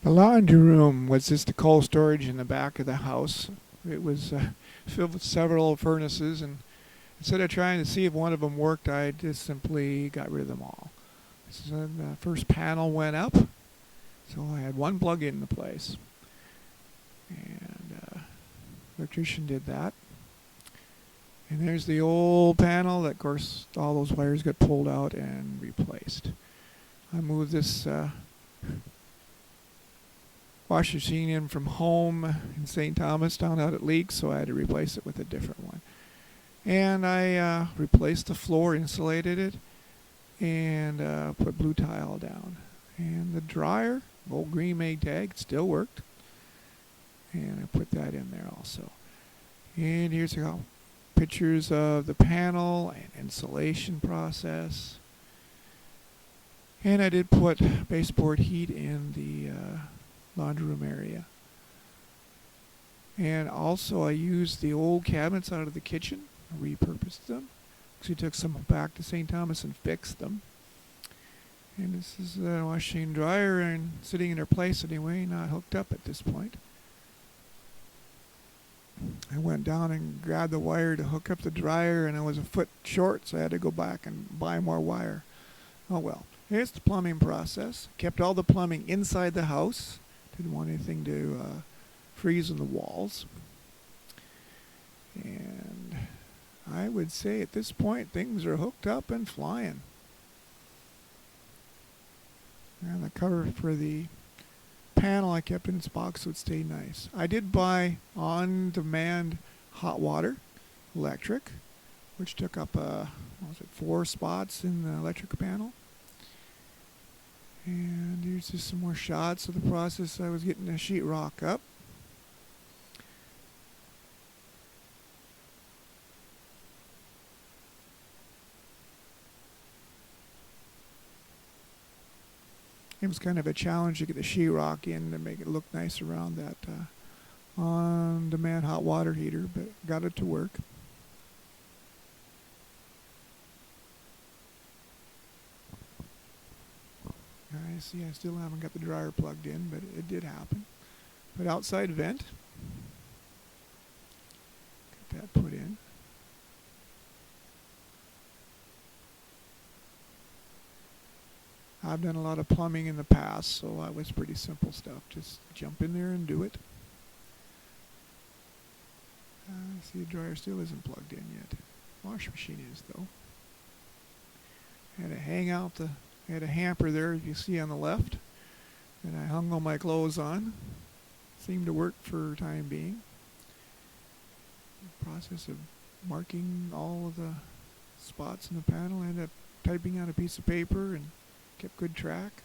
The laundry room was just a coal storage in the back of the house. It was filled with several furnaces, and instead of trying to see if one of them worked, I just simply got rid of them all. So the first panel went up, so I had one plug in the place. And electrician did that. And there's the old panel that, of course, all those wires got pulled out and replaced. I moved this washer machine in from home in St. Thomas down out at Leaks, so I had to replace it with a different one. And I replaced the floor, insulated it, and put blue tile down. And the dryer, old green Maytag, it still worked. And I put that in there also. And here's pictures of the panel and insulation process. And I did put baseboard heat in the laundry room area. And also I used the old cabinets out of the kitchen, repurposed them. So we took some back to St. Thomas and fixed them. And this is the washing and dryer and sitting in their place anyway, not hooked up at this point. I went down and grabbed the wire to hook up the dryer, and I was a foot short, so I had to go back and buy more wire. Oh well. Here's the plumbing process. Kept all the plumbing inside the house. Didn't want anything to freeze in the walls. And I would say at this point things are hooked up and flying. And the cover for the panel I kept in its box so it stayed nice. I did buy on-demand hot water, electric, which took up 4 spots in the electric panel. And here's just some more shots of the process. I was getting the sheetrock up. It was kind of a challenge to get the sheetrock in to make it look nice around that on-demand hot water heater, but got it to work. I see I still haven't got the dryer plugged in, but it did happen. But outside vent, get that put in. I've done a lot of plumbing in the past, so that was pretty simple stuff. Just jump in there and do it. See, the dryer still isn't plugged in yet. Wash machine is, though. Had to hang out had a hamper there, you see on the left, that I hung all my clothes on. Seemed to work for the time being. The process of marking all of the spots in the panel. I ended up typing out a piece of paper and kept good track.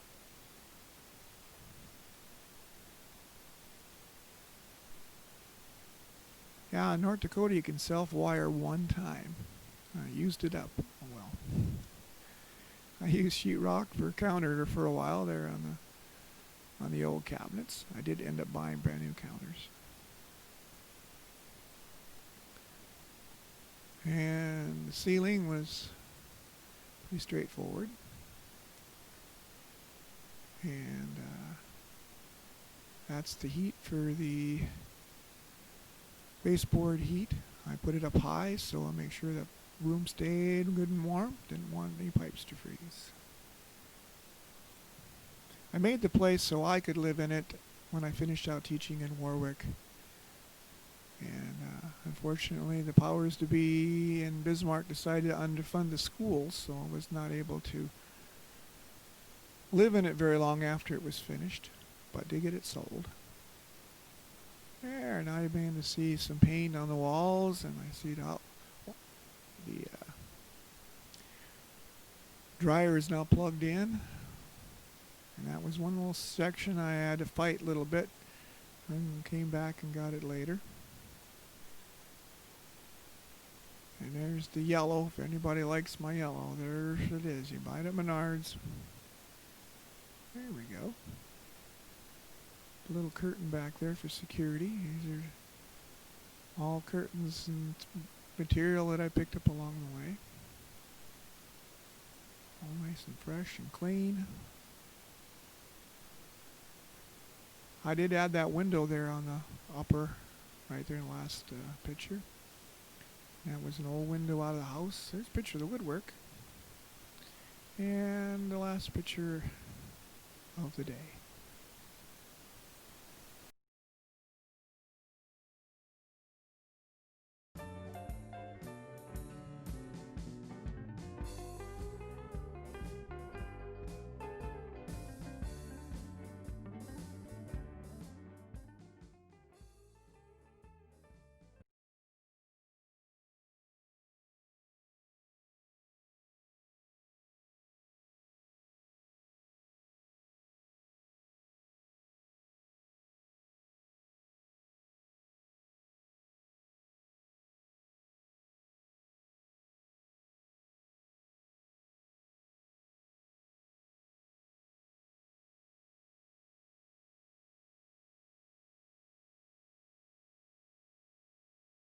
Yeah, in North Dakota you can self-wire one time. I used it up. Oh well. I used sheetrock for a counter for a while there on the old cabinets. I did end up buying brand new counters. And the ceiling was pretty straightforward. And that's the heat for the baseboard heat. I put it up high so I'll make sure the room stayed good and warm. Didn't want any pipes to freeze. I made the place so I could live in it when I finished out teaching in Warwick. And unfortunately the powers to be in Bismarck decided to underfund the schools, so I was not able to live in it very long after it was finished, but did get it sold. There, now you begin to see some paint on the walls, and I see the dryer is now plugged in. And that was one little section I had to fight a little bit, and came back and got it later. And there's the yellow, if anybody likes my yellow. There it is. You buy it at Menards. There we go. A little curtain back there for security. These are all curtains and material that I picked up along the way. All nice and fresh and clean. I did add that window there on the upper, right there in the last picture. That was an old window out of the house. There's a picture of the woodwork. And the last picture of the day.